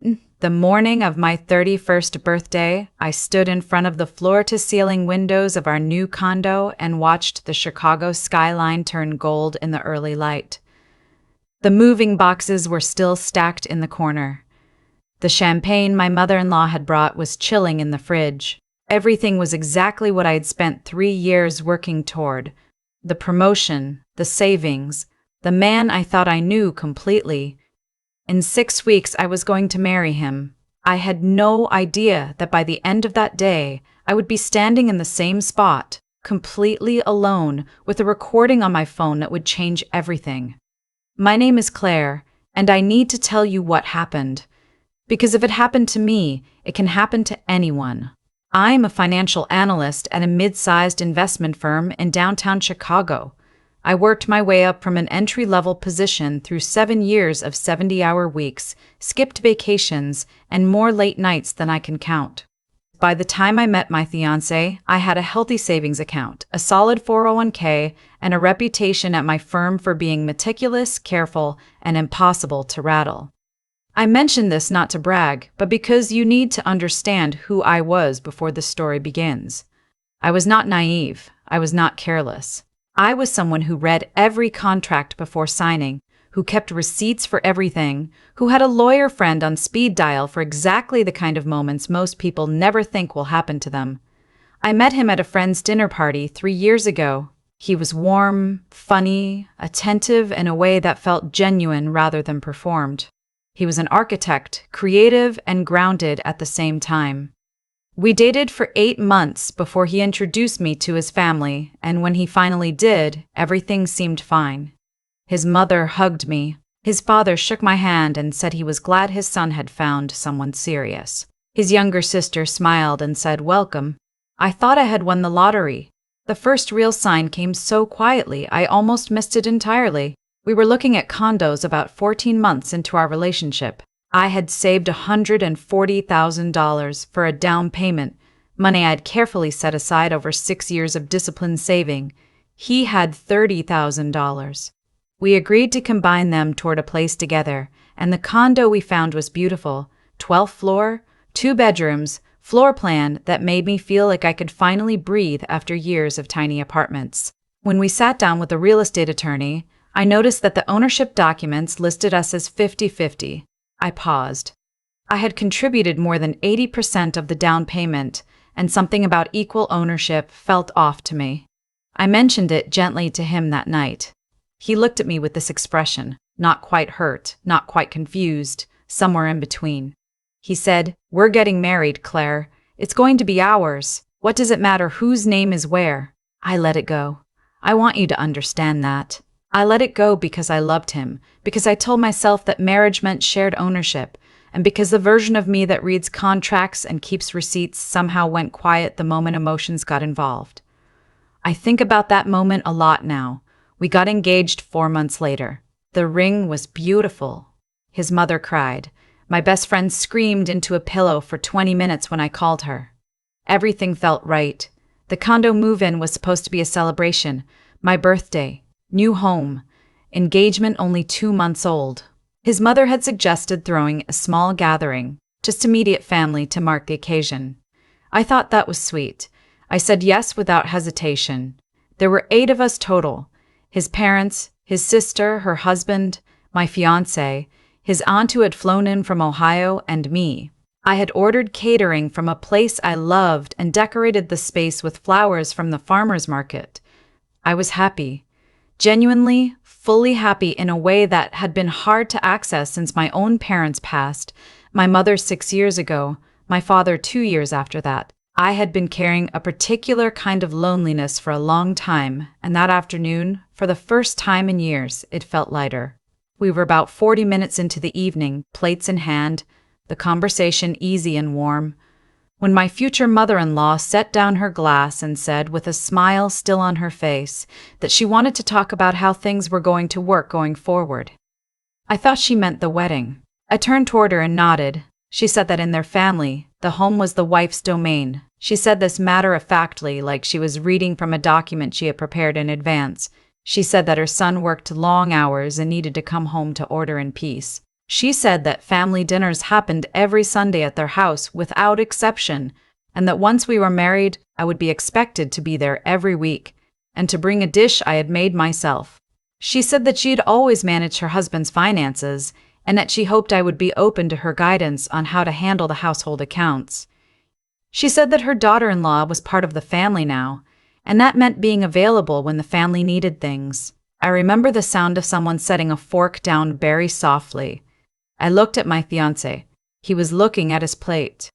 The morning of my 31st birthday, I stood in front of the floor-to-ceiling windows of our new condo and watched the Chicago skyline turn gold in the early light. The moving boxes were still stacked in the corner. The champagne my mother-in-law had brought was chilling in the fridge. Everything was exactly what I had spent 3 years working toward. The promotion, the savings, the man I thought I knew completely. In 6 weeks, I was going to marry him. I had no idea that by the end of that day, I would be standing in the same spot, completely alone, with a recording on my phone that would change everything. My name is Claire, and I need to tell you what happened. Because if it happened to me, it can happen to anyone. I'm a financial analyst at a mid-sized investment firm in downtown Chicago. I worked my way up from an entry-level position through 7 years of 70-hour weeks, skipped vacations, and more late nights than I can count. By the time I met my fiancé, I had a healthy savings account, a solid 401k, and a reputation at my firm for being meticulous, careful, and impossible to rattle. I mention this not to brag, but because you need to understand who I was before the story begins. I was not naive. I was not careless. I was someone who read every contract before signing, who kept receipts for everything, who had a lawyer friend on speed dial for exactly the kind of moments most people never think will happen to them. I met him at a friend's dinner party 3 years ago. He was warm, funny, attentive in a way that felt genuine rather than performed. He was an architect, creative and grounded at the same time. We dated for 8 months before he introduced me to his family, and when he finally did, everything seemed fine. His mother hugged me. His father shook my hand and said he was glad his son had found someone serious. His younger sister smiled and said, "Welcome." I thought I had won the lottery. The first real sign came so quietly, I almost missed it entirely. We were looking at condos about 14 months into our relationship. I had saved $140,000 for a down payment, money I had carefully set aside over 6 years of disciplined saving. He had $30,000. We agreed to combine them toward a place together, and the condo we found was beautiful. 12th floor, 2 bedrooms, floor plan that made me feel like I could finally breathe after years of tiny apartments. When we sat down with a real estate attorney, I noticed that the ownership documents listed us as 50-50. I paused. I had contributed more than 80% of the down payment, and something about equal ownership felt off to me. I mentioned it gently to him that night. He looked at me with this expression, not quite hurt, not quite confused, somewhere in between. He said, "We're getting married, Claire. It's going to be ours. What does it matter whose name is where?" I let it go. I want you to understand that. I let it go because I loved him, because I told myself that marriage meant shared ownership, and because the version of me that reads contracts and keeps receipts somehow went quiet the moment emotions got involved. I think about that moment a lot now. We got engaged 4 months later. The ring was beautiful. His mother cried. My best friend screamed into a pillow for 20 minutes when I called her. Everything felt right. The condo move-in was supposed to be a celebration. My birthday. New home. Engagement only 2 months old. His mother had suggested throwing a small gathering, just immediate family, to mark the occasion. I thought that was sweet. I said yes without hesitation. There were 8 of us total. His parents, his sister, her husband, my fiancé, his aunt who had flown in from Ohio, and me. I had ordered catering from a place I loved and decorated the space with flowers from the farmer's market. I was happy. Genuinely, fully happy in a way that had been hard to access since my own parents passed, my mother 6 years ago, my father 2 years after that. I had been carrying a particular kind of loneliness for a long time, and that afternoon, for the first time in years, it felt lighter. We were about 40 minutes into the evening, plates in hand, the conversation easy and warm, when my future mother-in-law set down her glass and said, with a smile still on her face, that she wanted to talk about how things were going to work going forward. I thought she meant the wedding. I turned toward her and nodded. She said that in their family, the home was the wife's domain. She said this matter-of-factly, like she was reading from a document she had prepared in advance. She said that her son worked long hours and needed to come home to order in peace. She said that family dinners happened every Sunday at their house without exception, and that once we were married, I would be expected to be there every week, and to bring a dish I had made myself. She said that she'd always managed her husband's finances, and that she hoped I would be open to her guidance on how to handle the household accounts. She said that her daughter-in-law was part of the family now, and that meant being available when the family needed things. I remember the sound of someone setting a fork down very softly. I looked at my fiancé. He was looking at his plate.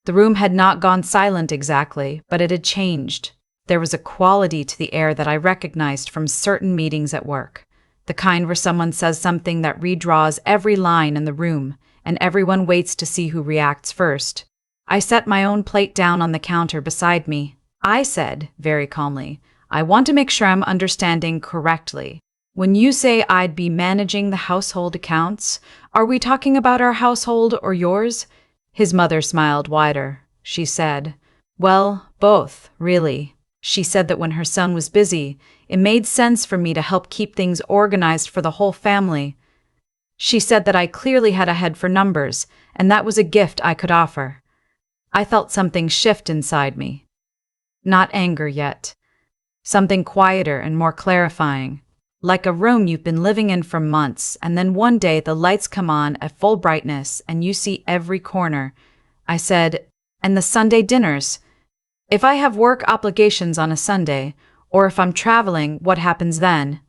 The room had not gone silent exactly, but it had changed. There was a quality to the air that I recognized from certain meetings at work, the kind where someone says something that redraws every line in the room, and everyone waits to see who reacts first. I set my own plate down on the counter beside me. I said, very calmly, "I want to make sure I'm understanding correctly. When you say I'd be managing the household accounts, are we talking about our household or yours?" His mother smiled wider. She said, "Well, both, really." She said that when her son was busy, it made sense for me to help keep things organized for the whole family. She said that I clearly had a head for numbers, and that was a gift I could offer. I felt something shift inside me. Not anger yet. Something quieter and more clarifying. Like a room you've been living in for months, and then one day the lights come on at full brightness and you see every corner. I said, "And the Sunday dinners? If I have work obligations on a Sunday, or if I'm traveling, what happens then?"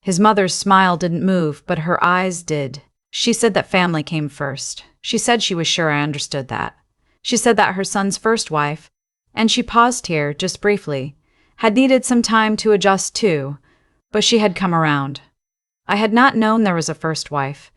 His mother's smile didn't move, but her eyes did. She said that family came first. She said she was sure I understood that. She said that her son's first wife, and she paused here just briefly, had needed some time to adjust too, but she had come around. I had not known there was a first wife.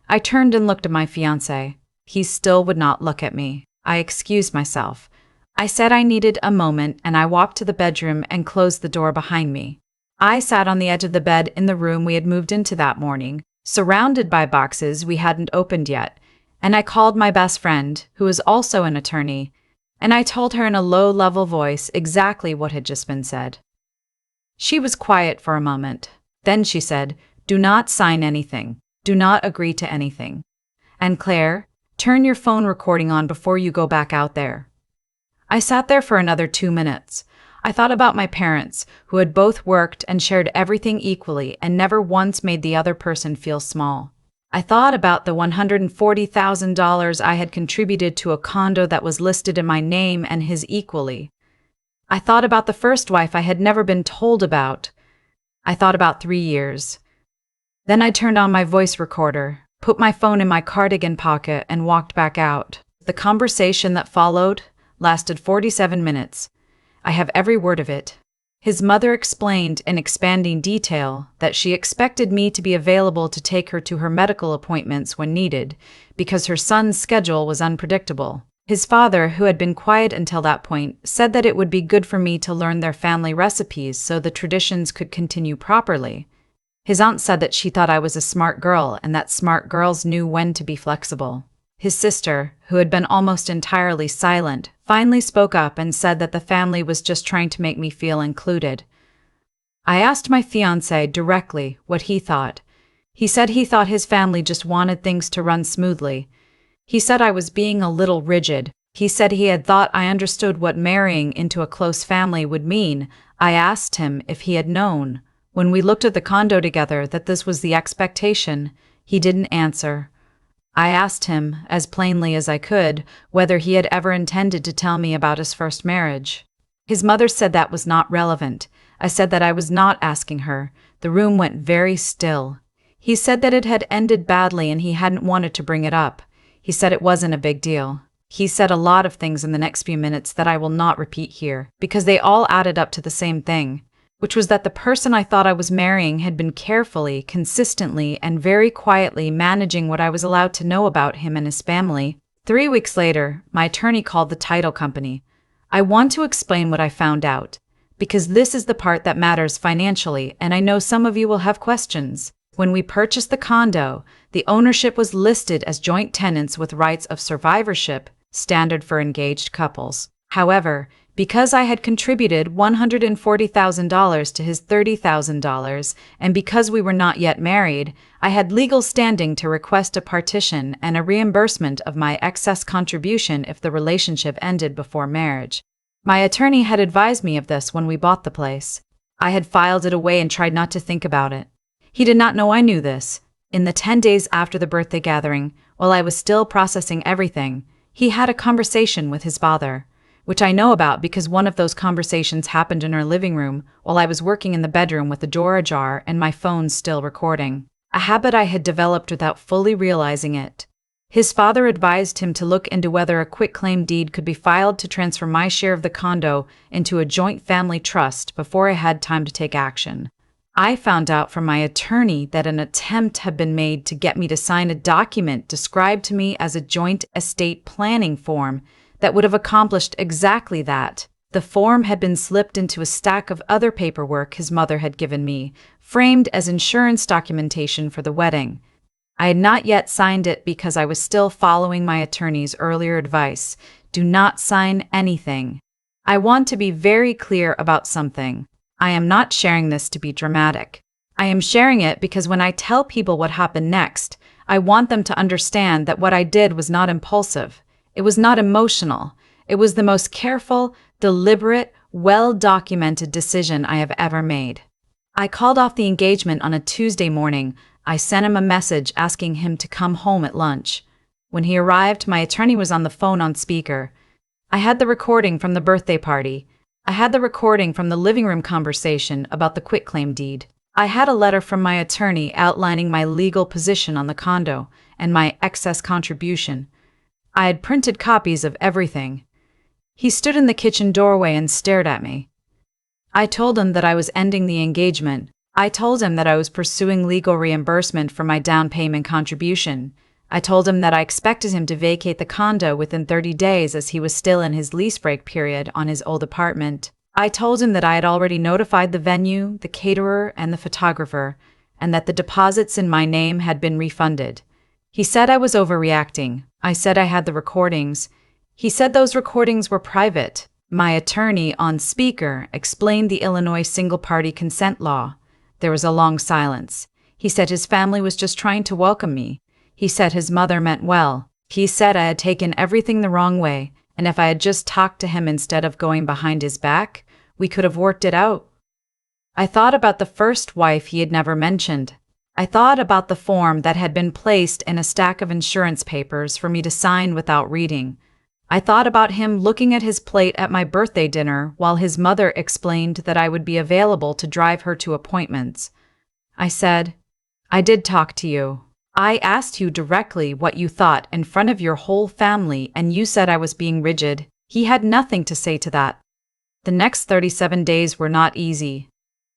I turned and looked at my fiancé. He still would not look at me. I excused myself. I said I needed a moment, and I walked to the bedroom and closed the door behind me. I sat on the edge of the bed in the room we had moved into that morning, surrounded by boxes we hadn't opened yet, and I called my best friend, who is also an attorney, and I told her in a low-level voice exactly what had just been said. She was quiet for a moment. Then she said, "Do not sign anything. Do not agree to anything. And Claire, turn your phone recording on before you go back out there." I sat there for another 2 minutes. I thought about my parents, who had both worked and shared everything equally and never once made the other person feel small. I thought about the $140,000 I had contributed to a condo that was listed in my name and his equally. I thought about the first wife I had never been told about. I thought about 3 years. Then I turned on my voice recorder, put my phone in my cardigan pocket, and walked back out. The conversation that followed lasted 47 minutes. I have every word of it. His mother explained in expanding detail that she expected me to be available to take her to her medical appointments when needed, because her son's schedule was unpredictable. His father, who had been quiet until that point, said that it would be good for me to learn their family recipes so the traditions could continue properly. His aunt said that she thought I was a smart girl and that smart girls knew when to be flexible. His sister, who had been almost entirely silent, finally spoke up and said that the family was just trying to make me feel included. I asked my fiancé directly what he thought. He said he thought his family just wanted things to run smoothly. He said I was being a little rigid. He said he had thought I understood what marrying into a close family would mean. I asked him if he had known, when we looked at the condo together, that this was the expectation. He didn't answer. I asked him, as plainly as I could, whether he had ever intended to tell me about his first marriage. His mother said that was not relevant. I said that I was not asking her. The room went very still. He said that it had ended badly and he hadn't wanted to bring it up. He said it wasn't a big deal. He said a lot of things in the next few minutes that I will not repeat here, because they all added up to the same thing, which was that the person I thought I was marrying had been carefully, consistently, and very quietly managing what I was allowed to know about him and his family. 3 weeks later, my attorney called the title company. I want to explain what I found out, because this is the part that matters financially, and I know some of you will have questions. When we purchased the condo, the ownership was listed as joint tenants with rights of survivorship, standard for engaged couples. However, Because I had contributed $140,000 to his $30,000, and because we were not yet married, I had legal standing to request a partition and a reimbursement of my excess contribution if the relationship ended before marriage. My attorney had advised me of this when we bought the place. I had filed it away and tried not to think about it. He did not know I knew this. In the 10 days after the birthday gathering, while I was still processing everything, he had a conversation with his father, which I know about because one of those conversations happened in our living room while I was working in the bedroom with the door ajar and my phone still recording, a habit I had developed without fully realizing it. His father advised him to look into whether a quitclaim deed could be filed to transfer my share of the condo into a joint family trust before I had time to take action. I found out from my attorney that an attempt had been made to get me to sign a document described to me as a joint estate planning form that would have accomplished exactly that. The form had been slipped into a stack of other paperwork his mother had given me, framed as insurance documentation for the wedding. I had not yet signed it because I was still following my attorney's earlier advice: do not sign anything. I want to be very clear about something. I am not sharing this to be dramatic. I am sharing it because when I tell people what happened next, I want them to understand that what I did was not impulsive. It was not emotional. It was the most careful, deliberate, well-documented decision I have ever made. I called off the engagement on a Tuesday morning. I sent him a message asking him to come home at lunch. When he arrived, my attorney was on the phone on speaker. I had the recording from the birthday party. I had the recording from the living room conversation about the quitclaim deed. I had a letter from my attorney outlining my legal position on the condo and my excess contribution. I had printed copies of everything. He stood in the kitchen doorway and stared at me. I told him that I was ending the engagement. I told him that I was pursuing legal reimbursement for my down payment contribution. I told him that I expected him to vacate the condo within 30 days as he was still in his lease break period on his old apartment. I told him that I had already notified the venue, the caterer, and the photographer, and that the deposits in my name had been refunded. He said I was overreacting. I said I had the recordings. He said those recordings were private. My attorney, on speaker, explained the Illinois single-party consent law. There was a long silence. He said his family was just trying to welcome me. He said his mother meant well. He said I had taken everything the wrong way, and if I had just talked to him instead of going behind his back, we could have worked it out. I thought about the first wife he had never mentioned. I thought about the form that had been placed in a stack of insurance papers for me to sign without reading. I thought about him looking at his plate at my birthday dinner while his mother explained that I would be available to drive her to appointments. I said, I did talk to you. I asked you directly what you thought in front of your whole family, and you said I was being rigid. He had nothing to say to that. The next 37 days were not easy.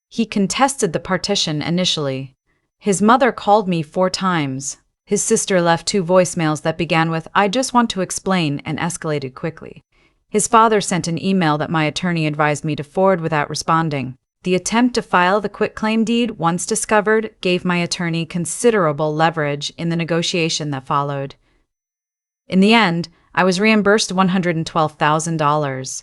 He contested the partition initially. His mother called me 4 times. His sister left 2 voicemails that began with, I just want to explain, and escalated quickly. His father sent an email that my attorney advised me to forward without responding. The attempt to file the quitclaim deed, once discovered, gave my attorney considerable leverage in the negotiation that followed. In the end, I was reimbursed $112,000,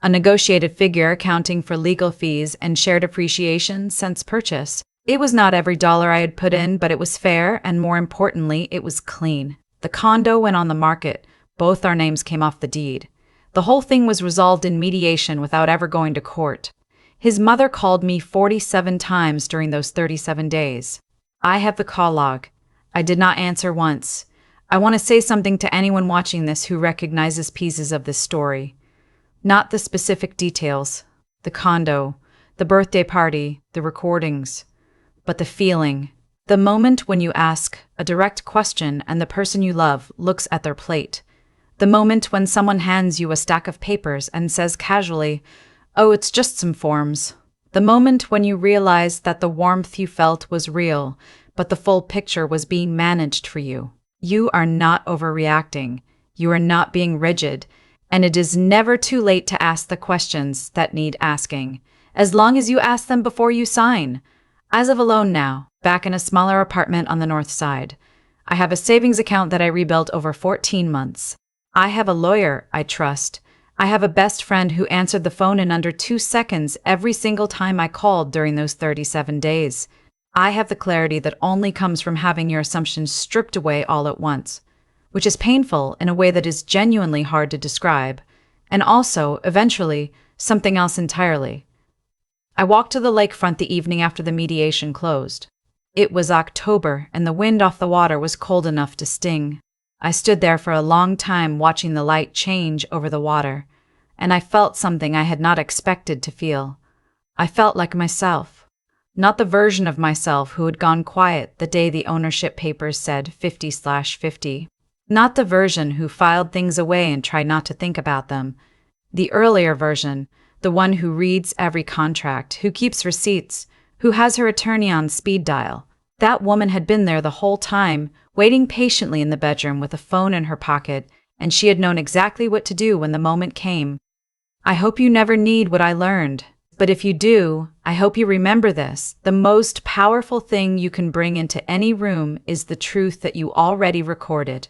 a negotiated figure accounting for legal fees and shared appreciation since purchase. It was not every dollar I had put in, but it was fair, and more importantly, it was clean. The condo went on the market. Both our names came off the deed. The whole thing was resolved in mediation without ever going to court. His mother called me 47 times during those 37 days. I have the call log. I did not answer once. I want to say something to anyone watching this who recognizes pieces of this story. Not the specific details, the condo, the birthday party, the recordings, but the feeling. The moment when you ask a direct question and the person you love looks at their plate. The moment when someone hands you a stack of papers and says casually, oh, it's just some forms. The moment when you realize that the warmth you felt was real, but the full picture was being managed for you. You are not overreacting. You are not being rigid. And it is never too late to ask the questions that need asking, as long as you ask them before you sign. As of alone now, back in a smaller apartment on the north side, I have a savings account that I rebuilt over 14 months. I have a lawyer I trust. I have a best friend who answered the phone in under 2 seconds every single time I called during those 37 days. I have the clarity that only comes from having your assumptions stripped away all at once, which is painful in a way that is genuinely hard to describe, and also, eventually, something else entirely. I walked to the lakefront the evening after the mediation closed. It was October, and the wind off the water was cold enough to sting. I stood there for a long time watching the light change over the water, and I felt something I had not expected to feel. I felt like myself. Not the version of myself who had gone quiet the day the ownership papers said 50/50. Not the version who filed things away and tried not to think about them. The earlier version, the one who reads every contract, who keeps receipts, who has her attorney on speed dial. That woman had been there the whole time, waiting patiently in the bedroom with a phone in her pocket, and she had known exactly what to do when the moment came. I hope you never need what I learned, but if you do, I hope you remember this. The most powerful thing you can bring into any room is the truth that you already recorded.